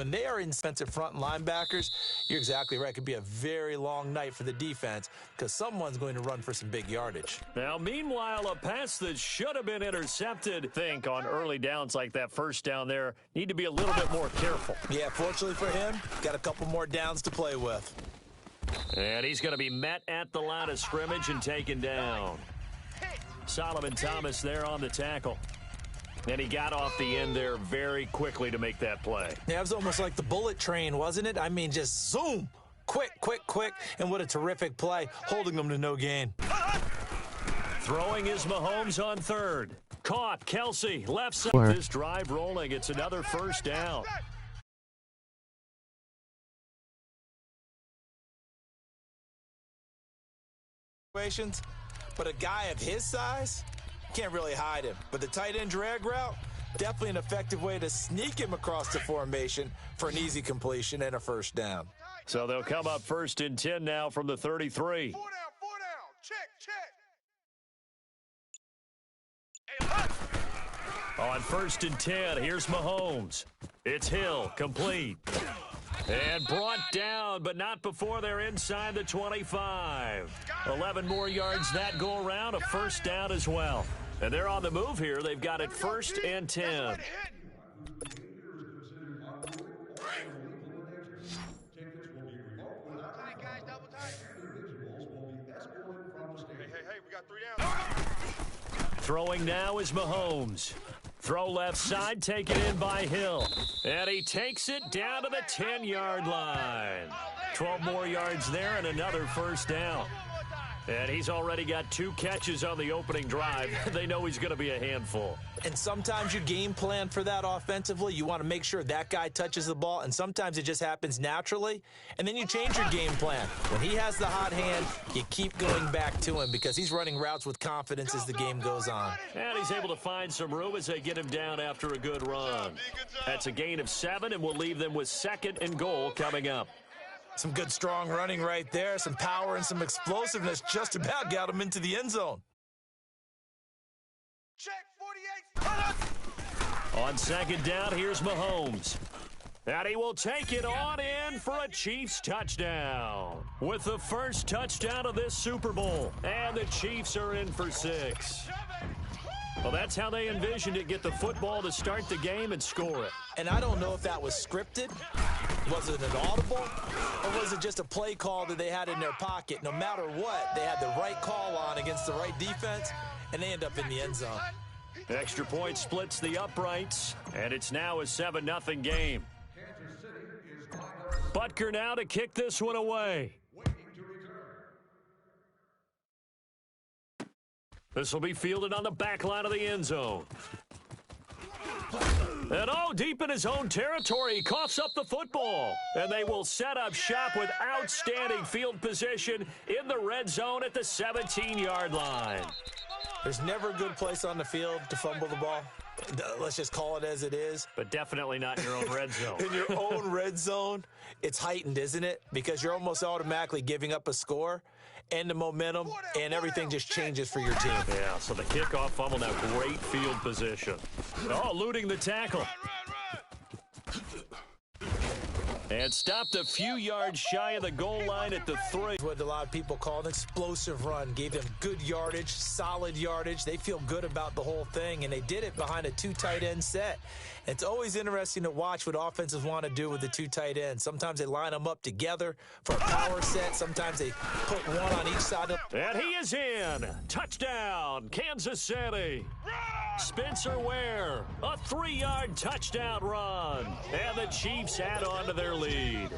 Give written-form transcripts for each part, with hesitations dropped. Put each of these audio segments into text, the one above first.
When they are in defensive front linebackers, you're exactly right. It could be a very long night for the defense because someone's going to run for some big yardage. Now, meanwhile, a pass that should have been intercepted. Think on early downs like that first down there, need to be a little bit more careful. Yeah, fortunately for him, got a couple more downs to play with. And he's going to be met at the line of scrimmage and taken down. Solomon Thomas there on the tackle. And he got off the end there very quickly to make that play. Yeah, it was almost like the bullet train, wasn't it? I mean, just zoom. Quick, quick, quick. And what a terrific play, holding them to no gain. Throwing is Mahomes on third. Caught, Kelsey, left side. This drive rolling. It's another first down. But a guy of his size, can't really hide him. But the tight end drag route, definitely an effective way to sneak him across the formation for an easy completion and a first down. So they'll come up 1st and 10 now from the 33. 4 down. Check. On 1st and 10, here's Mahomes. It's Hill, complete. And brought down, but not before they're inside the 25. 11 more yards that go around, a first down as well. And they're on the move here. They've got it 1st and 10. Hey, we got 3 down. Throwing now is Mahomes. Throw left side, taken in by Hill. And he takes it down to the 10-yard line. 12 more yards there and another first down. And he's already got 2 catches on the opening drive. They know he's going to be a handful. And sometimes you game plan for that offensively. You want to make sure that guy touches the ball, and sometimes it just happens naturally. And then you change your game plan. When he has the hot hand, you keep going back to him because he's running routes with confidence as the game goes on. And he's able to find some room as they get him down after a good run. That's a gain of 7, and we'll leave them with 2nd and goal coming up. Some good, strong running right there. Some power and some explosiveness just about got him into the end zone. Check 48. On 2nd down, here's Mahomes. And he will take it on in for a Chiefs touchdown. With the first touchdown of this Super Bowl. And the Chiefs are in for 6. Well, that's how they envisioned it. Get the football to start the game and score it. And I don't know if that was scripted. Was it an audible? Or was it just a play call that they had in their pocket? No matter what, they had the right call on against the right defense, and they end up in the end zone. Extra point splits the uprights, and it's now a 7-0 game. Butker now to kick this one away. This will be fielded on the back line of the end zone. And deep in his own territory, he coughs up the football. And they will set up shop with outstanding field position in the red zone at the 17-yard line. There's never a good place on the field to fumble the ball. Let's just call it as it is. But definitely not in your own red zone. In your own red zone, it's heightened, isn't it? Because you're almost automatically giving up a score and the momentum, and everything just changes for your team. Yeah, so the kickoff fumble now, great field position. Eluding the tackle. And stopped a few yards shy of the goal line at the 3. What a lot of people call an explosive run. Gave them good yardage, solid yardage. They feel good about the whole thing, and they did it behind a 2 tight end set. It's always interesting to watch what offenses want to do with the 2 tight ends. Sometimes they line them up together for a power set. Sometimes they put one on each side. And he is in. Touchdown, Kansas City. Spencer Ware, a 3-yard touchdown run. And the Chiefs add on to their lead.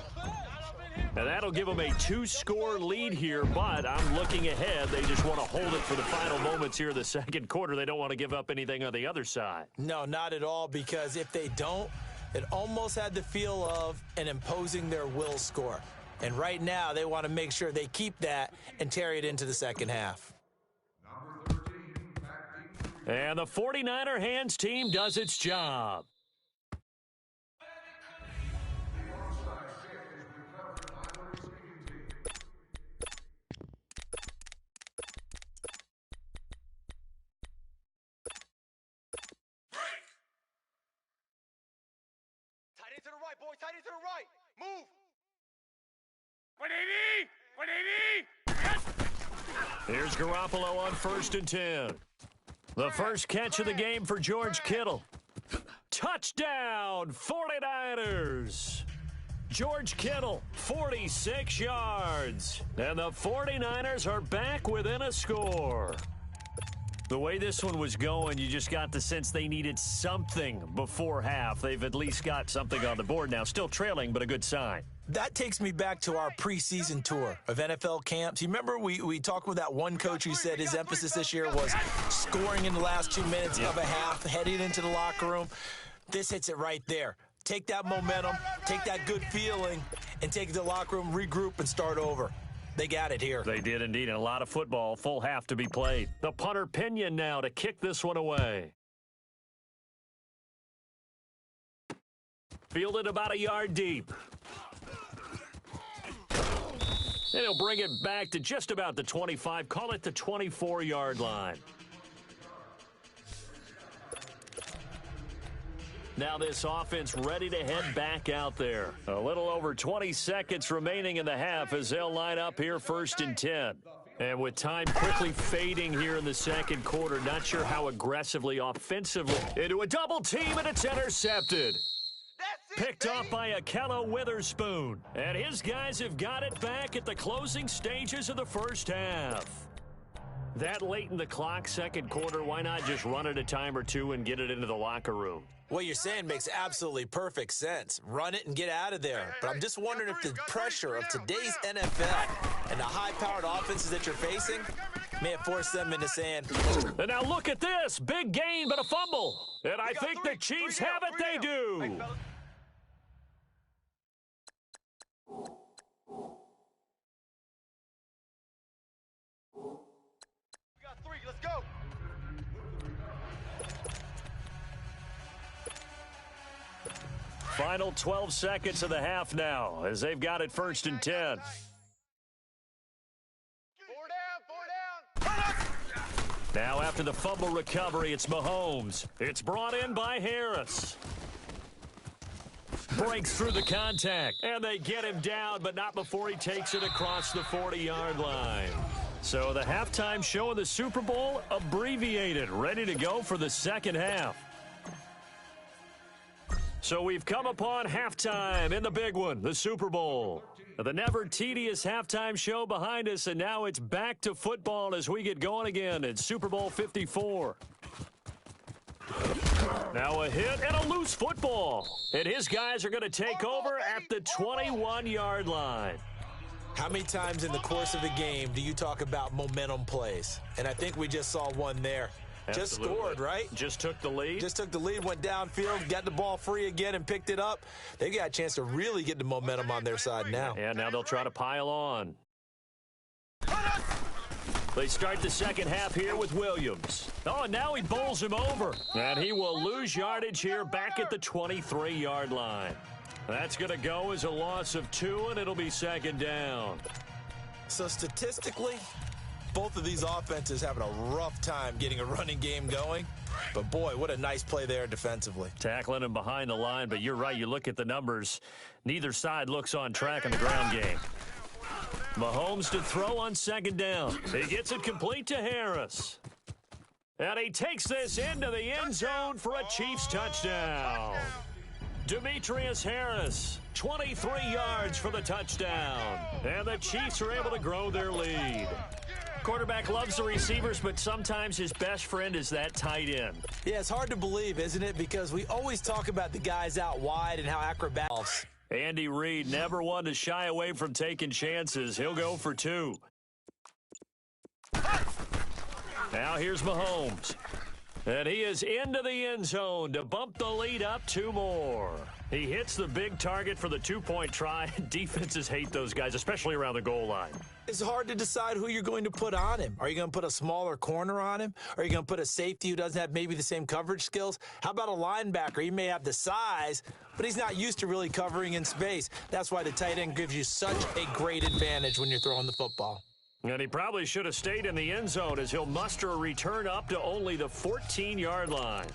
And that'll give them a 2-score lead here, but I'm looking ahead. They just want to hold it for the final moments here in the second quarter. They don't want to give up anything on the other side. No, not at all, because if they don't, it almost had the feel of an imposing their will score. And right now, they want to make sure they keep that and carry it into the second half. And the 49er hands team does its job. Tight end to the right. Move. Here's Garoppolo on 1st and 10. The first catch of the game for George Kittle. Touchdown, 49ers. George Kittle, 46 yards. And the 49ers are back within a score. The way this one was going, you just got the sense they needed something before half. They've at least got something on the board now. Still trailing, but a good sign. That takes me back to our preseason tour of NFL camps. You remember we talked with that one coach who said his emphasis this year was scoring in the last 2 minutes of a half, heading into the locker room. This hits it right there. Take that momentum, take that good feeling, and take it to the locker room, regroup, and start over. They got it here. They did indeed, and a lot of football, full half to be played. The punter Pinion now to kick this one away. Fielded about a yard deep. And he'll bring it back to just about the 25, call it the 24-yard line. Now this offense ready to head back out there. A little over 20 seconds remaining in the half as they'll line up here 1st and 10. And with time quickly fading here in the second quarter, not sure how aggressively, offensively, into a double team, and it's intercepted. Picked off by Akello Witherspoon. And his guys have got it back at the closing stages of the first half. That late in the clock, second quarter, why not just run it a time or two and get it into the locker room? What you're saying makes absolutely perfect sense. Run it and get out of there. But I'm just wondering if the pressure of today's NFL and the high-powered offenses that you're facing may have forced them into saying... And now look at this. Big gain, but a fumble. And I think the Chiefs have it. They do. We got 3. Let's go. Final 12 seconds of the half now as they've got it 1st and 10. 4 down. Now after the fumble recovery, it's Mahomes. It's brought in by Harris. Breaks through the contact, and they get him down, but not before he takes it across the 40-yard line. So the halftime show of the Super Bowl abbreviated, ready to go for the second half. So we've come upon halftime in the big one, the Super Bowl. The never tedious halftime show behind us, and now it's back to football as we get going again in Super Bowl 54. Now a hit and a loose football. And his guys are going to take over at the 21-yard line. How many times in the course of the game do you talk about momentum plays? And I think we just saw one there. Just scored, right? Just took the lead. Just took the lead, went downfield, got the ball free again, and picked it up. They got a chance to really get the momentum on their side now. And now they'll try to pile on. They start the second half here with Williams. Oh, and now he bowls him over. And he will lose yardage here back at the 23-yard line. That's going to go as a loss of 2, and it'll be second down. So statistically, both of these offenses having a rough time getting a running game going. But, boy, what a nice play there defensively. Tackling him behind the line, but you're right. You look at the numbers. Neither side looks on track in the ground game. Mahomes to throw on second down. He gets it complete to Harris. And he takes this into the end zone for a Chiefs touchdown. Demetrius Harris, 23 yards for the touchdown. And the Chiefs are able to grow their lead. Quarterback loves the receivers, but sometimes his best friend is that tight end. Yeah, it's hard to believe, isn't it? Because we always talk about the guys out wide and how acrobatic. Andy Reid never one to shy away from taking chances. He'll go for 2. Now here's Mahomes. And he is into the end zone to bump the lead up 2 more. He hits the big target for the 2-point try. Defenses hate those guys, especially around the goal line. It's hard to decide who you're going to put on him. Are you going to put a smaller corner on him? Are you going to put a safety who doesn't have maybe the same coverage skills? How about a linebacker? He may have the size, but he's not used to really covering in space. That's why the tight end gives you such a great advantage when you're throwing the football. And he probably should have stayed in the end zone as he'll muster a return up to only the 14-yard line.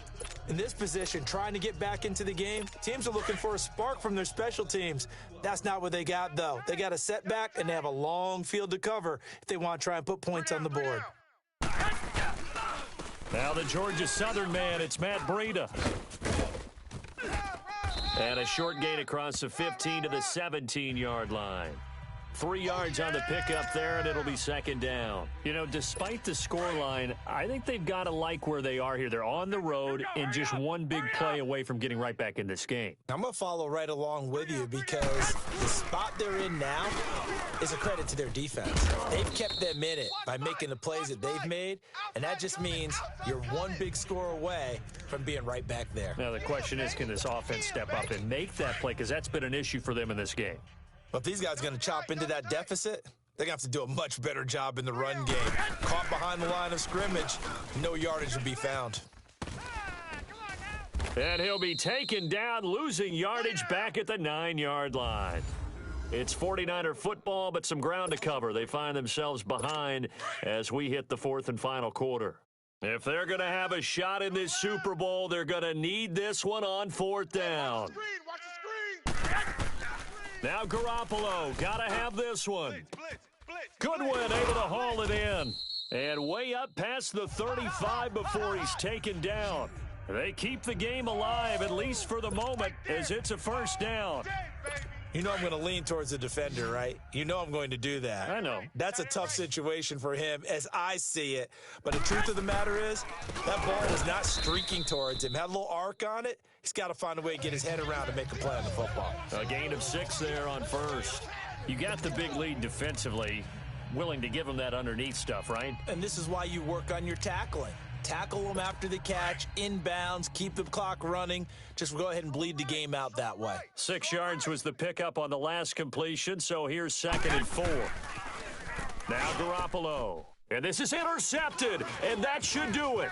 In this position, trying to get back into the game, teams are looking for a spark from their special teams. That's not what they got, though. They got a setback, and they have a long field to cover if they want to try and put points on the board. Now the Georgia Southern man, it's Matt Breida. And a short gain across the 15 to the 17-yard line. 3 yards on the pickup there, and it'll be second down. You know, despite the scoreline, I think they've got to like where they are here. They're on the road and just one big play away from getting right back in this game. I'm going to follow right along with you because the spot they're in now is a credit to their defense. They've kept them in it by making the plays that they've made, and that just means you're one big score away from being right back there. Now, the question is, can this offense step up and make that play? Because that's been an issue for them in this game. But if these guys are going to chop into that deficit, they're going to have to do a much better job in the run game. Caught behind the line of scrimmage, no yardage will be found. And he'll be taken down, losing yardage back at the 9-yard line. It's 49er football, but some ground to cover. They find themselves behind as we hit the fourth and final quarter. If they're going to have a shot in this Super Bowl, they're going to need this one on fourth down. Now Garoppolo, got to have this one. Goodwin able to haul it in. And way up past the 35 before he's taken down. They keep the game alive, at least for the moment, as it's a first down. You know I'm going to lean towards the defender, right? You know I'm going to do that. I know. That's a tough situation for him as I see it. But the truth of the matter is, that ball was not streaking towards him. Had a little arc on it. He's got to find a way to get his head around and make a play on the football. A gain of 6 there on first. You got the big lead defensively. Willing to give him that underneath stuff, right? And this is why you work on your tackling. Tackle them after the catch, inbounds, keep the clock running. Just go ahead and bleed the game out that way. 6 yards was the pickup on the last completion, so here's 2nd and 4. Now Garoppolo. And this is intercepted, and that should do it.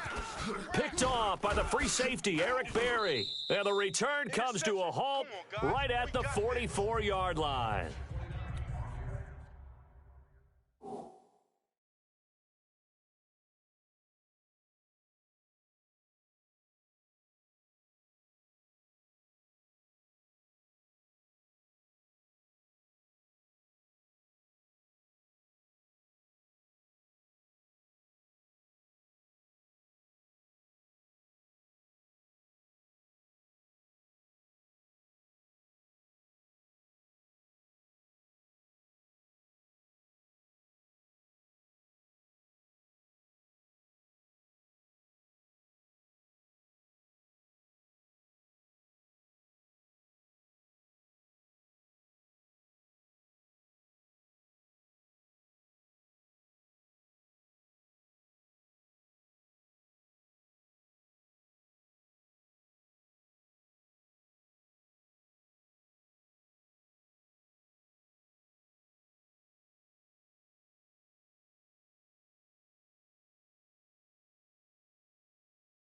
Picked off by the free safety, Eric Berry. And the return comes to a halt right at the 44-yard line.